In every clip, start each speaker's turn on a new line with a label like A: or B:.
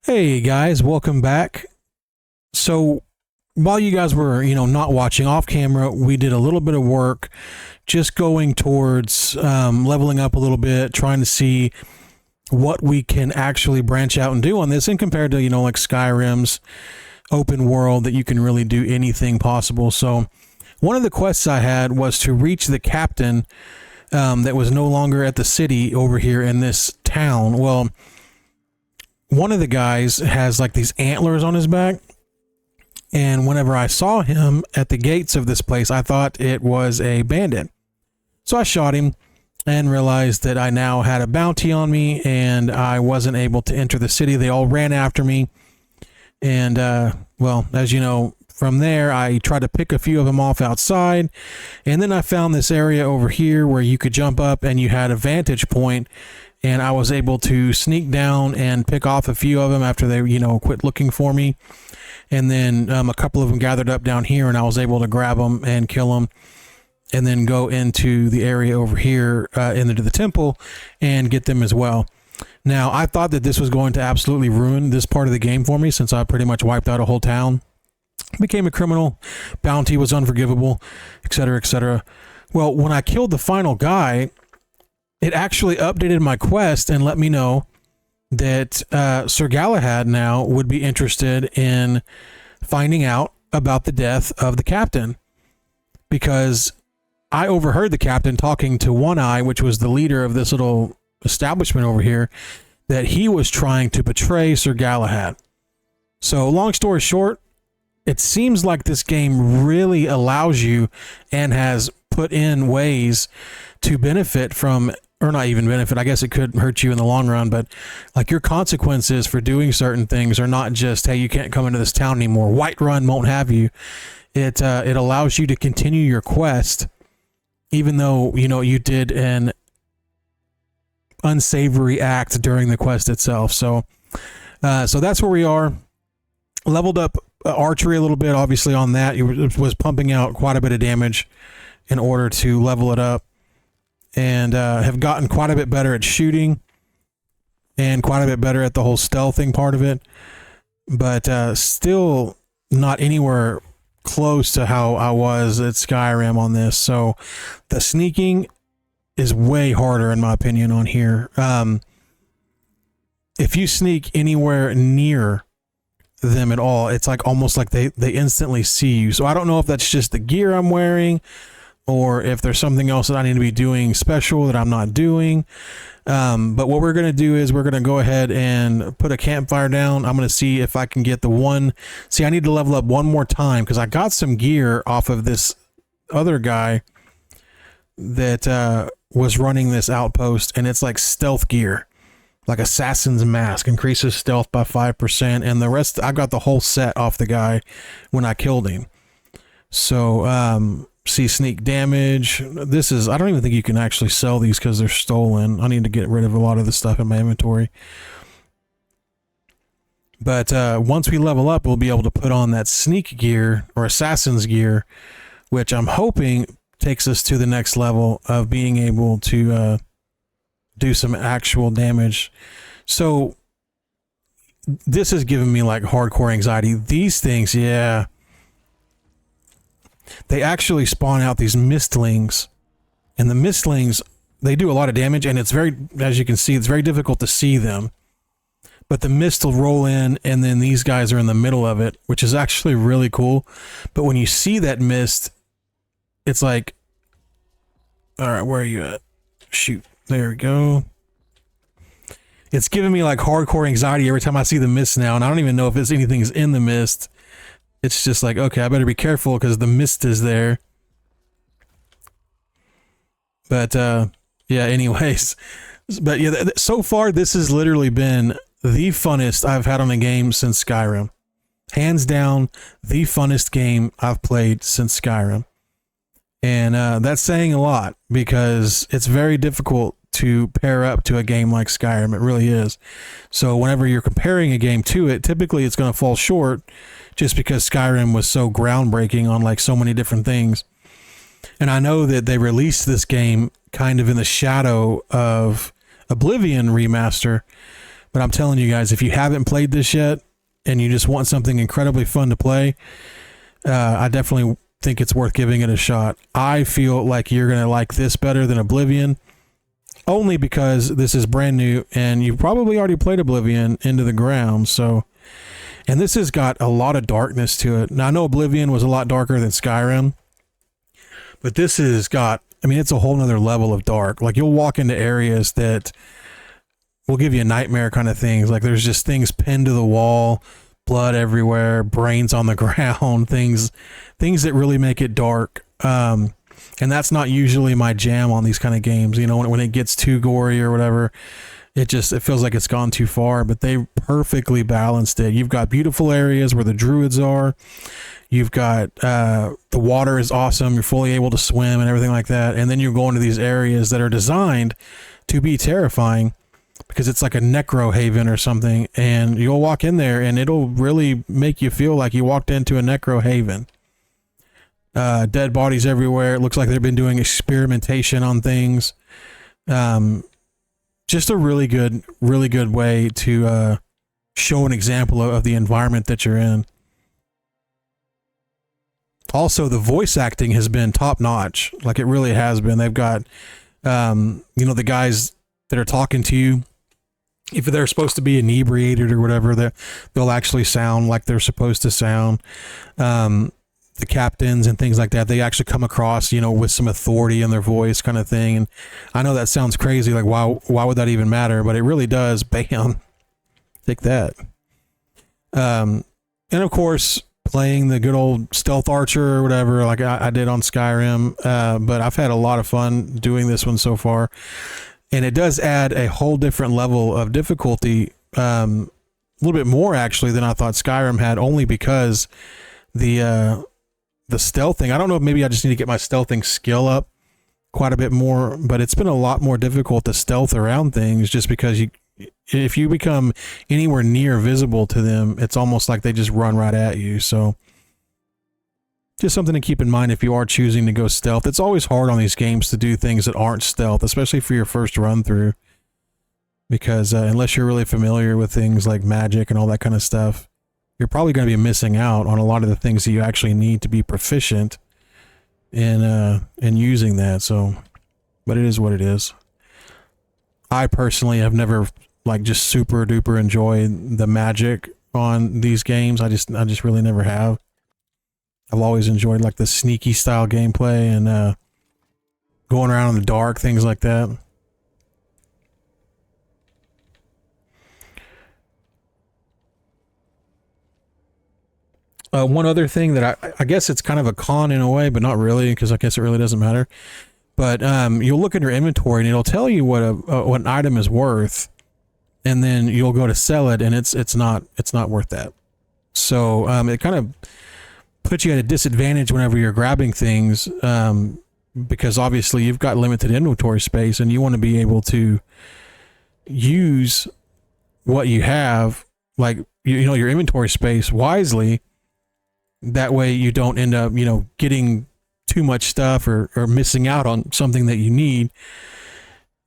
A: Hey guys, welcome back. So while you guys were, not watching off camera, we did a little bit of work just going towards leveling up a little bit, trying to see what we can actually branch out and do on this, and compared to, like Skyrim's open world that you can really do anything possible. So one of the quests I had was to reach the captain that was no longer at the city over here in this town. Well, one of the guys has like these antlers on his back, and whenever I saw him at the gates of this place, I thought it was a bandit. So I shot him and realized that I now had a bounty on me and I wasn't able to enter the city. They all ran after me, and well, as you know, from there I tried to pick a few of them off outside, and then I found this area over here where you could jump up and you had a vantage point, and I was able to sneak down and pick off a few of them after they, quit looking for me. And then a couple of them gathered up down here, and I was able to grab them and kill them, and then go into the area over here into the temple and get them as well. Now, I thought that this was going to absolutely ruin this part of the game for me, since I pretty much wiped out a whole town, became a criminal, bounty was unforgivable, etc., etc. Well, when I killed the final guy, it actually updated my quest and let me know that Sir Galahad now would be interested in finding out about the death of the captain, because I overheard the captain talking to One Eye, which was the leader of this little establishment over here, that he was trying to betray Sir Galahad. So long story short, it seems like this game really allows you and has put in ways to benefit from, or not even benefit, I guess it could hurt you in the long run, but like your consequences for doing certain things are not just, hey, you can't come into this town anymore, Whiterun won't have you. It allows you to continue your quest, even though, you did an unsavory act during the quest itself. So that's where we are. Leveled up archery a little bit, obviously on that. It was pumping out quite a bit of damage in order to level it up. And have gotten quite a bit better at shooting and quite a bit better at the whole stealthing part of it, but still not anywhere close to how I was at Skyrim on this. So the sneaking is way harder in my opinion on here. If you sneak anywhere near them at all, it's like almost like they instantly see you. So I don't know if that's just the gear I'm wearing, or if there's something else that I need to be doing special that I'm not doing. But what we're going to do is we're going to go ahead and put a campfire down. I'm going to see if I can get the one. See, I need to level up one more time because I got some gear off of this other guy that was running this outpost, and it's like stealth gear, like Assassin's Mask, increases stealth by 5%, and the rest, I got the whole set off the guy when I killed him. So, see, sneak damage. This is, I don't even think you can actually sell these because they're stolen. I need to get rid of a lot of the stuff in my inventory. But once we level up, we'll be able to put on that sneak gear or assassin's gear, which I'm hoping takes us to the next level of being able to do some actual damage. So this has given me like hardcore anxiety. These things, yeah. They actually spawn out these mistlings, and the mistlings, they do a lot of damage, and it's very, as you can see, it's very difficult to see them. But the mist will roll in, and then these guys are in the middle of it, which is actually really cool. But when you see that mist, it's like, all right, where are you at? Shoot, there we go. It's giving me like hardcore anxiety every time I see the mist now, and I don't even know if it's anything's in the mist. It's just like, okay, I better be careful because the mist is there. But yeah, anyways. But yeah, so far this has literally been the funnest I've had on a game since Skyrim. Hands down, the funnest game I've played since Skyrim. And that's saying a lot because it's very difficult to pair up to a game like Skyrim. It really is. So whenever you're comparing a game to it, typically it's going to fall short just because Skyrim was so groundbreaking on like so many different things. And I know that they released this game kind of in the shadow of Oblivion remaster, But I'm telling you guys, if you haven't played this yet and you just want something incredibly fun to play, I definitely think it's worth giving it a shot. I feel like you're going to like this better than Oblivion, only because this is brand new and you've probably already played Oblivion Into the Ground. So, and this has got a lot of darkness to it. Now, I know Oblivion was a lot darker than Skyrim, but this has got, I mean, it's a whole nother level of dark. Like, you'll walk into areas that will give you nightmare kind of things. Like, there's just things pinned to the wall, blood everywhere, brains on the ground, things that really make it dark. And that's not usually my jam on these kind of games. You know, when it gets too gory or whatever, it feels like it's gone too far, but they perfectly balanced it. You've got beautiful areas where the druids are. You've got, the water is awesome. You're fully able to swim and everything like that. And then you're going to these areas that are designed to be terrifying because it's like a necro haven or something. And you'll walk in there and it'll really make you feel like you walked into a necro haven. Dead bodies everywhere. It looks like they've been doing experimentation on things. Just a really good way to show an example of the environment that you're in. Also, the voice acting has been top notch. Like, it really has been. They've got, the guys that are talking to you, if they're supposed to be inebriated or whatever, they'll actually sound like they're supposed to sound. The captains and things like that, they actually come across, with some authority in their voice kind of thing. And I know that sounds crazy. Like, why would that even matter? But it really does. Bam. Take that. And of course, playing the good old stealth archer or whatever, like I did on Skyrim. But I've had a lot of fun doing this one so far. And it does add a whole different level of difficulty. A little bit more actually than I thought Skyrim had, only because the stealthing, I don't know if maybe I just need to get my stealthing skill up quite a bit more, but it's been a lot more difficult to stealth around things just because if you become anywhere near visible to them, it's almost like they just run right at you. So just something to keep in mind if you are choosing to go stealth. It's always hard on these games to do things that aren't stealth, especially for your first run through, because unless you're really familiar with things like magic and all that kind of stuff, you're probably going to be missing out on a lot of the things that you actually need to be proficient in using that. So, but it is what it is. I personally have never just super duper enjoyed the magic on these games. I just really never have. I've always enjoyed the sneaky style gameplay and going around in the dark, things like that. One other thing that I guess it's kind of a con in a way, but not really, because I guess it really doesn't matter. But you'll look at your inventory and it'll tell you what an item is worth, and then you'll go to sell it, and it's not worth that. So it kind of puts you at a disadvantage whenever you're grabbing things, because obviously you've got limited inventory space, and you want to be able to use what you have, your inventory space wisely. That way you don't end up, getting too much stuff or missing out on something that you need.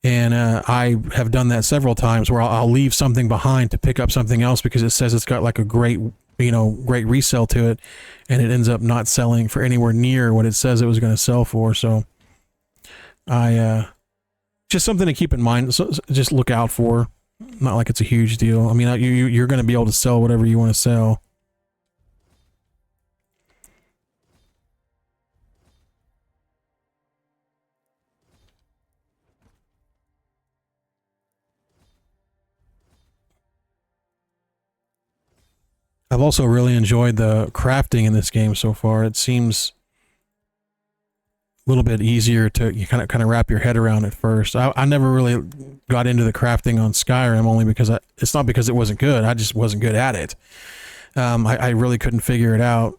A: And I have done that several times where I'll leave something behind to pick up something else because it says it's got a great resale to it, and it ends up not selling for anywhere near what it says it was going to sell for. So just something to keep in mind. So just look out for. Not like it's a huge deal. I mean, you're going to be able to sell whatever you want to sell. I've also really enjoyed the crafting in this game so far. It seems a little bit easier to kind of wrap your head around at first. I never really got into the crafting on Skyrim, only because it's not because it wasn't good. I just wasn't good at it. I really couldn't figure it out.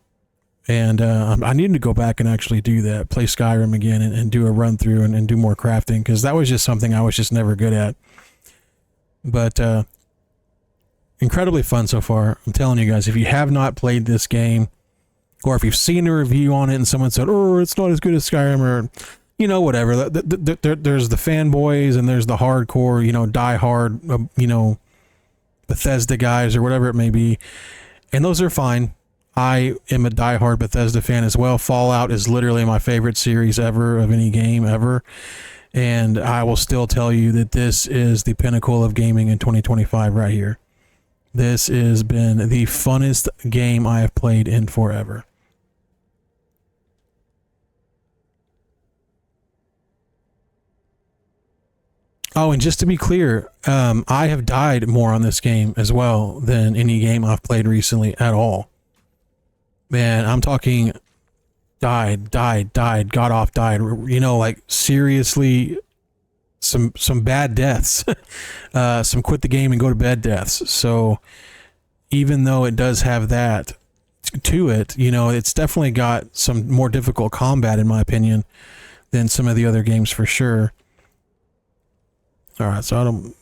A: And I needed to go back and actually do that, play Skyrim again and do a run through and do more crafting, because that was just something I was just never good at. But incredibly fun so far. I'm telling you guys, if you have not played this game, or if you've seen a review on it and someone said, oh, it's not as good as Skyrim, or, whatever. There's the fanboys and there's the hardcore, die hard, Bethesda guys or whatever it may be. And those are fine. I am a diehard Bethesda fan as well. Fallout is literally my favorite series ever of any game ever. And I will still tell you that this is the pinnacle of gaming in 2025 right here. This has been the funnest game I have played in forever. Oh, and just to be clear, I have died more on this game as well than any game I've played recently at all. Man, I'm talking died, got off, died. You know, like seriously, some bad deaths. Some quit the game and go to bed deaths. So even though it does have that to it, you know, it's definitely got some more difficult combat in my opinion than some of the other games for sure. All right, so I don't.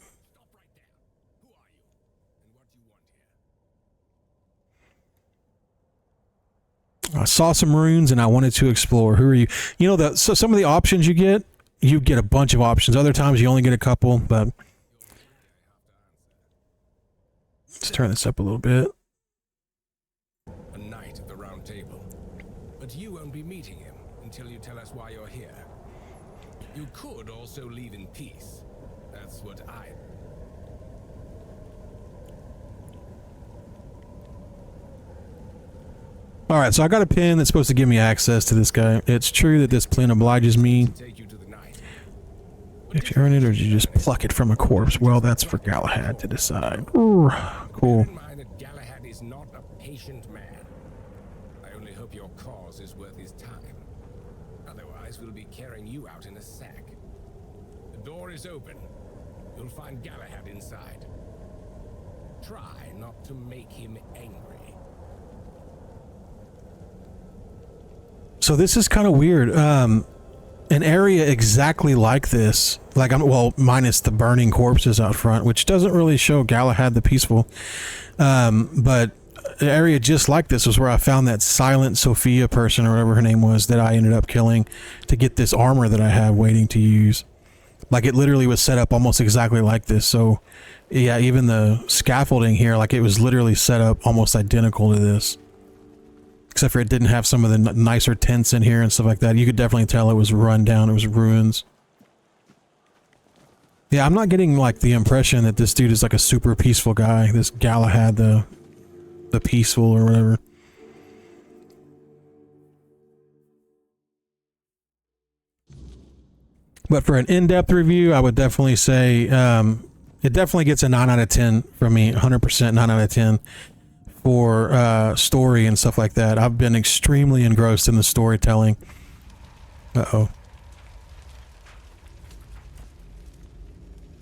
A: I saw some runes and I wanted to explore. Who are you? You know, so some of the options you get a bunch of options. Other times you only get a couple, but let's turn this up a little bit.
B: A knight of the round table. But you won't be meeting him until you tell us why you're here. You could also leave in peace. That's what I...
A: All right, so I got a pin that's supposed to give me access to this guy. It's true that this pin obliges me. If you earn it or did you just pluck it from a corpse? Well, that's for Galahad to decide. Ooh, cool.
B: Galahad is not a patient man. I only hope your cause is worth his time. Otherwise, we'll be carrying you out in a sack. The door is open. You'll find Galahad inside. Try not to make him angry.
A: So this is kind of weird. An area exactly like this, like well, minus the burning corpses out front, which doesn't really show Galahad the Peaceful. But an area just like this was where I found that silent Sophia person or whatever her name was that I ended up killing to get this armor that I have waiting to use. Like it literally was set up almost exactly like this. So yeah, even the scaffolding here, like it was literally set up almost identical to this. Except for it didn't have some of the nicer tents in here and stuff like that. You could definitely tell it was run down. It was ruins. Yeah, I'm not getting like the impression that this dude is like a super peaceful guy. This Galahad, the Peaceful or whatever. But for an in-depth review, I would definitely say it definitely gets a 9 out of 10 from me. 100% 9 out of 10. For story and stuff like that. I've been extremely engrossed in the storytelling. Uh-oh.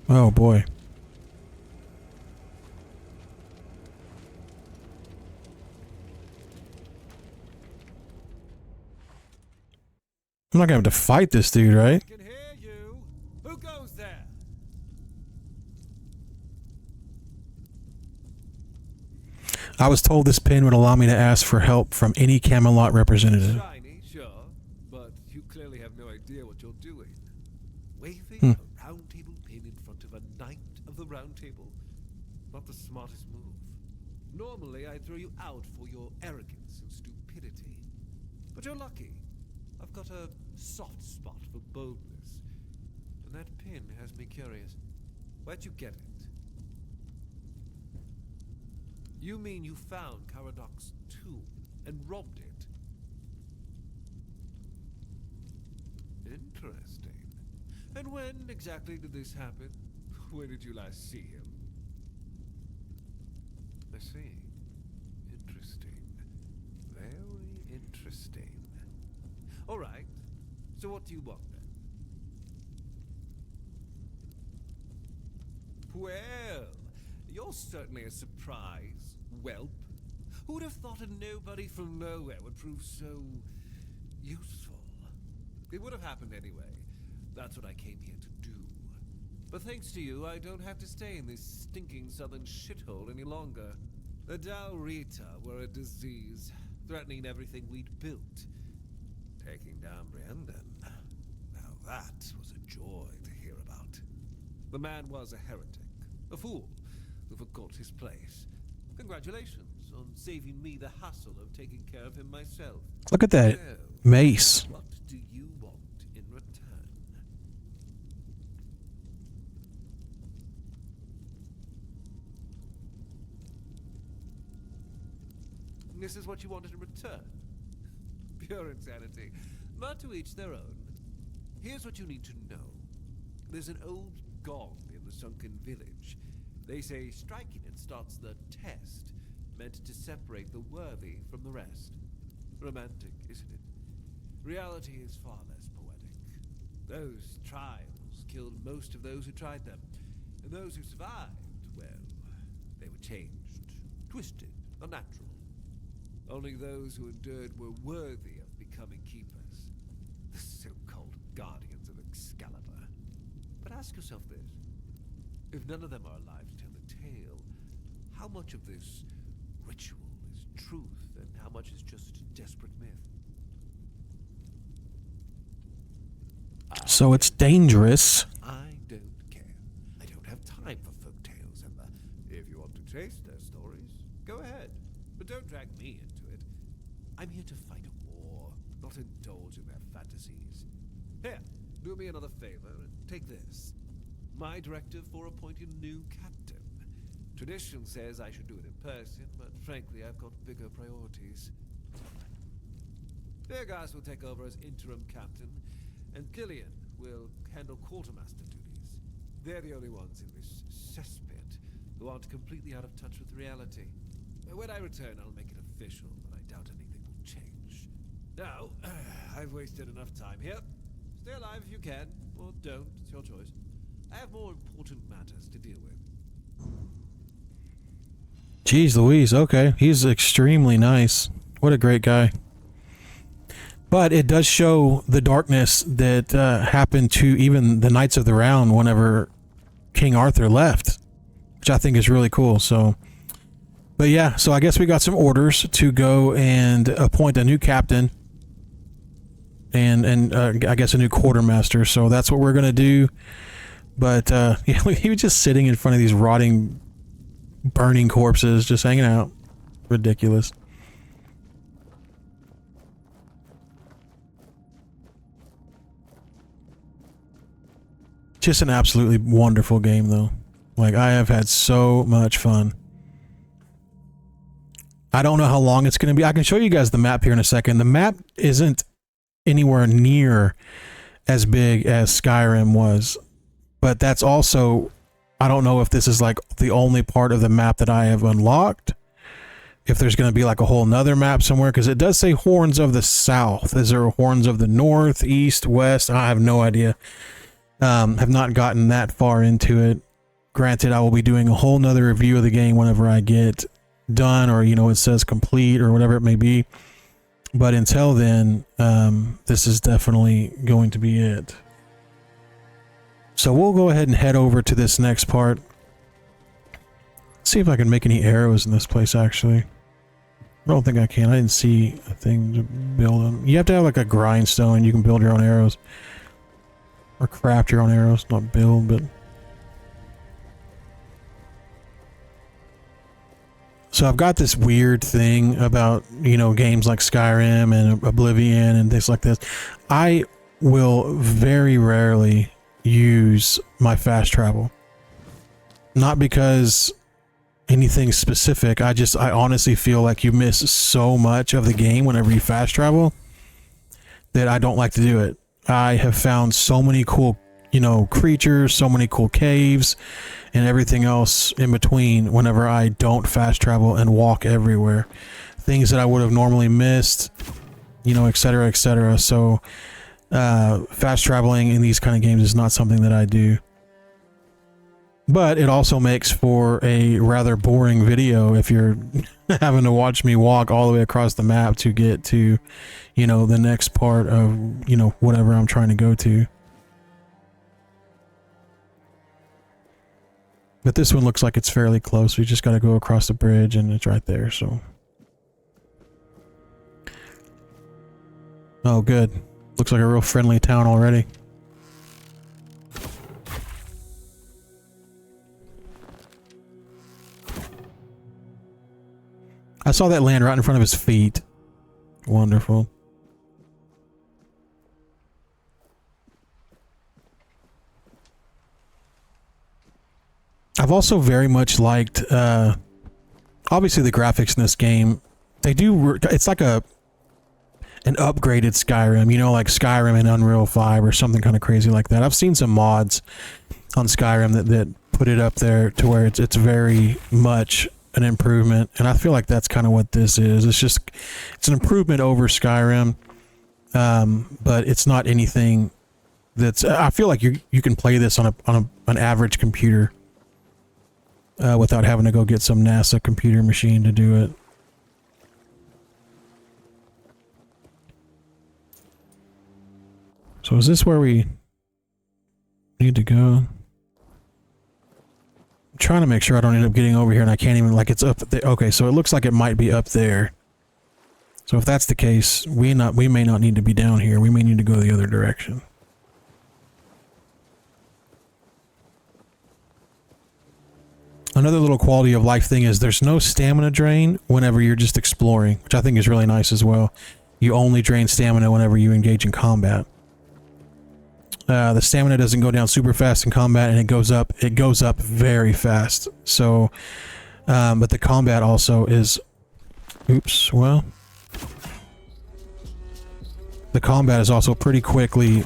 A: Oh boy. I'm not gonna have to fight this dude, right?
C: I can hear you. Who goes there?
A: I was told this pin would allow me to ask for help from any Camelot representative.
C: Shiny, sure, but you clearly have no idea what you're doing. Waving a round table pin in front of a knight of the round table. Not the smartest move. Normally I'd throw you out for your arrogance and stupidity. But you're lucky. I've got a soft spot for boldness. And that pin has me curious. Where'd you get it? You mean you found Caradoc's tomb and robbed it? Interesting. And when exactly did this happen? Where did you last see him? I see. Interesting. Very interesting. All right. So what do you want then? Well, you're certainly a surprise, whelp. Who would have thought a nobody from nowhere would prove so useful? It would have happened anyway. That's what I came here to do. But thanks to you, I don't have to stay in this stinking southern shithole any longer. The Daurita were a disease, threatening everything we'd built. Taking down Briandon. Now that was a joy to hear about. The man was a heretic, a fool, who forgot his place. Congratulations on saving me the hassle of taking care of him myself.
A: Look at that
C: So,
A: mace.
C: what do you want in return? This is what you wanted in return? Pure insanity. But to each their own. Here's what you need to know. There's an old gong in the sunken village. They say striking it starts the test, meant to separate the worthy from the rest. Romantic, isn't it? Reality is far less poetic. Those trials killed most of those who tried them. And those who survived, well, they were changed, twisted, unnatural. Only those who endured were worthy of becoming keepers. The so-called guardians of Excalibur. But ask yourself this. If none of them are alive to tell the tale, how much of this ritual is truth and how much is just desperate myth?
A: So it's dangerous.
C: I don't care. I don't have time for folk tales, and if you want to chase their stories, go ahead. But don't drag me into it. I'm here to fight a war, not indulge in their fantasies. Here, do me another favor and take this. My directive for appointing a new captain. Tradition says I should do it in person, but frankly, I've got bigger priorities. Their guys will take over as interim captain, and Gillian will handle quartermaster duties. They're the only ones in this cesspit who aren't completely out of touch with reality. When I return, I'll make it official, but I doubt anything will change. Now, I've wasted enough time here. Stay alive if you can, or don't. It's your choice. I have more important matters to deal with.
A: Jeez Louise, okay. He's extremely nice. What a great guy. But it does show the darkness that happened to even the Knights of the Round whenever King Arthur left, which I think is really cool. So, but yeah, so I guess we got some orders to go and appoint a new captain and I guess a new quartermaster. So that's what we're going to do. But yeah, he was just sitting in front of these rotting, burning corpses, just hanging out. Ridiculous. Just an absolutely wonderful game, though. Like, I have had so much fun. I don't know how long it's going to be. I can show you guys the map here in a second. The map isn't anywhere near as big as Skyrim was. But that's also, I don't know if this is like the only part of the map that I have unlocked. If there's going to be like a whole nother map somewhere, because it does say Horns of the South. Is there Horns of the North, East, West? I have no idea. Have not gotten that far into it. Granted, I will be doing a whole nother review of the game whenever I get done, or, you know, it says complete or whatever it may be. But until then, this is definitely going to be it. So we'll go ahead and head over to this next part. See if I can make any arrows in this place, actually. I don't think I can. I didn't see a thing to build them. You have to have like a grindstone. You can build your own arrows. Or craft your own arrows. Not build, but... So I've got this weird thing about, you know, games like Skyrim and Oblivion and things like this. I will very rarely use my fast travel. Not because anything specific. I honestly feel like you miss so much of the game whenever you fast travel that I don't like to do it. I have found so many cool, you know, creatures, so many cool caves and everything else in between whenever I don't fast travel and walk everywhere. Things that I would have normally missed, you know, etc., etc. So fast traveling in these kind of games is not something that I do. But it also makes for a rather boring video if you're having to watch me walk all the way across the map to get to, you know, the next part of, you know, whatever I'm trying to go to. But this one looks like it's fairly close. We just got to go across the bridge and it's right there, so. Oh, good. Looks like a real friendly town already. I saw that land right in front of his feet. Wonderful. I've also very much liked, obviously the graphics in this game. They do, it's like an upgraded Skyrim, you know, like Skyrim in Unreal 5 or something kind of crazy like that. I've seen some mods on Skyrim that put it up there to where it's very much an improvement, and I feel like that's kind of what this is. It's an improvement over Skyrim, but it's not anything that's. I feel like you can play this on an average computer without having to go get some NASA computer machine to do it. So is this where we need to go? I'm trying to make sure I don't end up getting over here and I can't even, like, it's up there. Okay, so it looks like it might be up there. So if that's the case, we may not need to be down here. We may need to go the other direction. Another little quality of life thing is there's no stamina drain whenever you're just exploring, which I think is really nice as well. You only drain stamina whenever you engage in combat. The stamina doesn't go down super fast in combat, and it goes up very fast. So, but the combat also is, oops, well, the combat is also pretty quickly,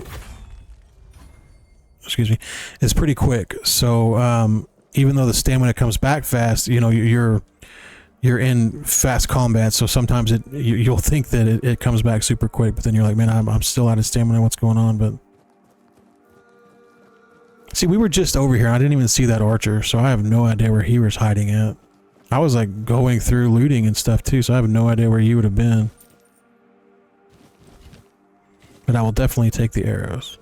A: excuse me, it's pretty quick. So, even though the stamina comes back fast, you know, you're in fast combat, so sometimes you'll think that it comes back super quick, but then you're like, man, I'm still out of stamina, what's going on? But see, we were just over here. I didn't even see that archer, so I have no idea where he was hiding at. I was like going through looting and stuff too, so I have no idea where he would have been. But I will definitely take the arrows.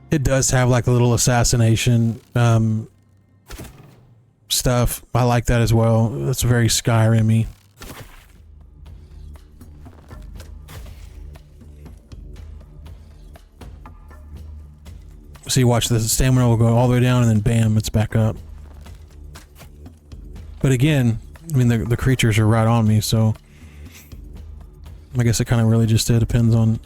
A: It does have like the little assassination stuff. I like that as well. It's very Skyrim-y. So you watch the stamina will go all the way down and then bam, it's back up. But again, I mean the creatures are right on me, so I guess it kind of really just depends on.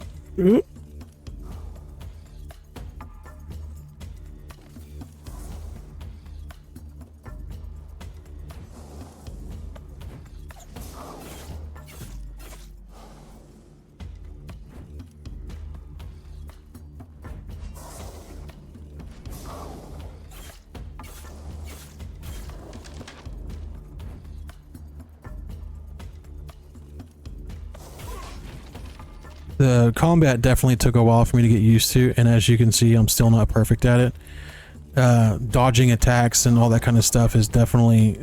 A: The combat definitely took a while for me to get used to, and as you can see, I'm still not perfect at it. Dodging attacks and all that kind of stuff is definitely,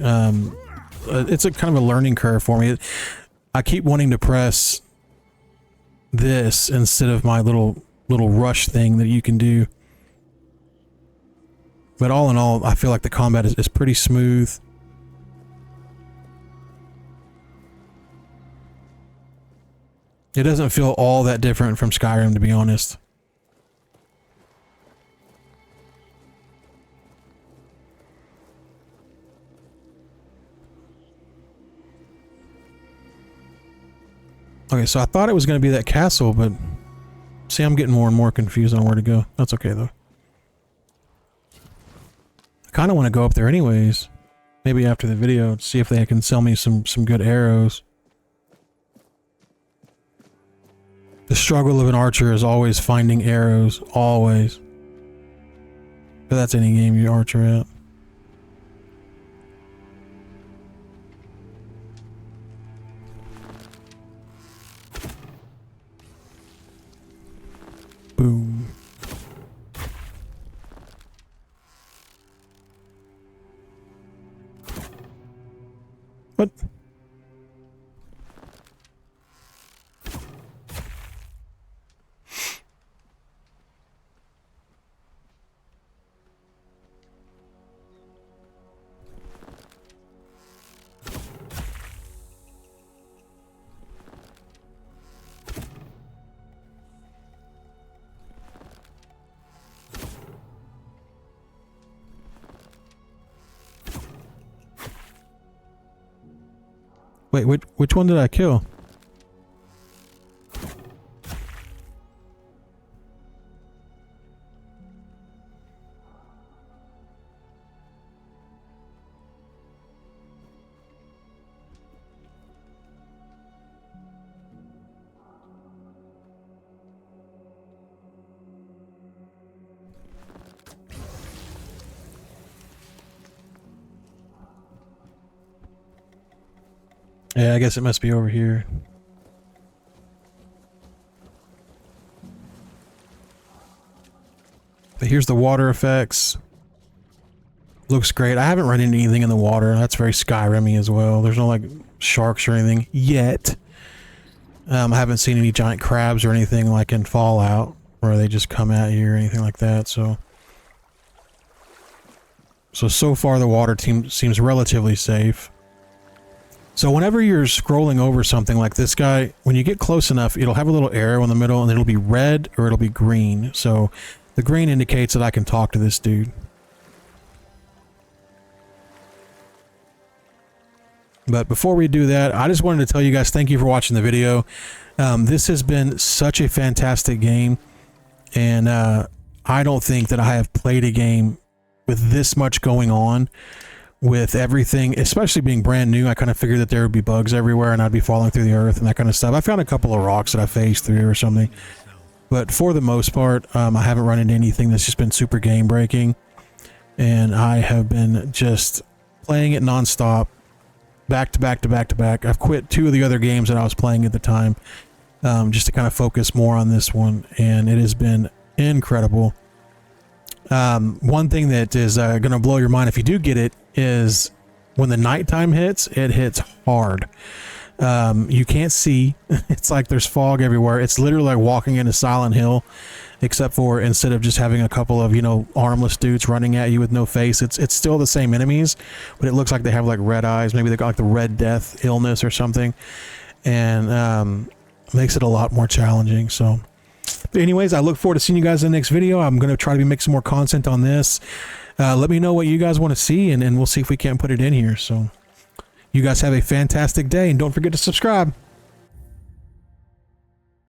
A: it's a kind of a learning curve for me. I keep wanting to press this instead of my little rush thing that you can do. But all in all, I feel like the combat is pretty smooth. It doesn't feel all that different from Skyrim, to be honest. Okay, so I thought it was going to be that castle, but see, I'm getting more and more confused on where to go. That's okay, though. I kind of want to go up there anyways. Maybe after the video, see if they can sell me some good arrows. The struggle of an archer is always finding arrows, always. But that's any game you archer at. Boom. What? Wait, which one did I kill? Yeah, I guess it must be over here. But here's the water effects. Looks great. I haven't run into anything in the water. That's very Skyrim-y as well. There's no like sharks or anything yet. I haven't seen any giant crabs or anything like in Fallout where they just come at you or anything like that. So far the water seems relatively safe. So whenever you're scrolling over something like this guy, when you get close enough, it'll have a little arrow in the middle and it'll be red or it'll be green. So the green indicates that I can talk to this dude. But before we do that, I just wanted to tell you guys thank you for watching the video. This has been such a fantastic game. And I don't think that I have played a game with this much going on. With everything, especially being brand new, I kind of figured that there would be bugs everywhere and I'd be falling through the earth and that kind of stuff. I found a couple of rocks that I phased through or something. But for the most part, I haven't run into anything that's just been super game breaking. And I have been just playing it nonstop, back to back to back to back. I've quit 2 of the other games that I was playing at the time, just to kind of focus more on this one. And it has been incredible. One thing that is going to blow your mind if you do get it is when the nighttime hits, it hits hard. You can't see. It's like there's fog everywhere. It's literally like walking into Silent Hill, except for instead of just having a couple of, you know, armless dudes running at you with no face, it's still the same enemies, but it looks like they have like red eyes. Maybe they got like the Red Death illness or something, and makes it a lot more challenging. So but anyways, I look forward to seeing you guys in the next video. I'm going to try to be making more content on this. Let me know what you guys want to see, and we'll see if we can't put it in here. So you guys have a fantastic day, and don't forget to subscribe.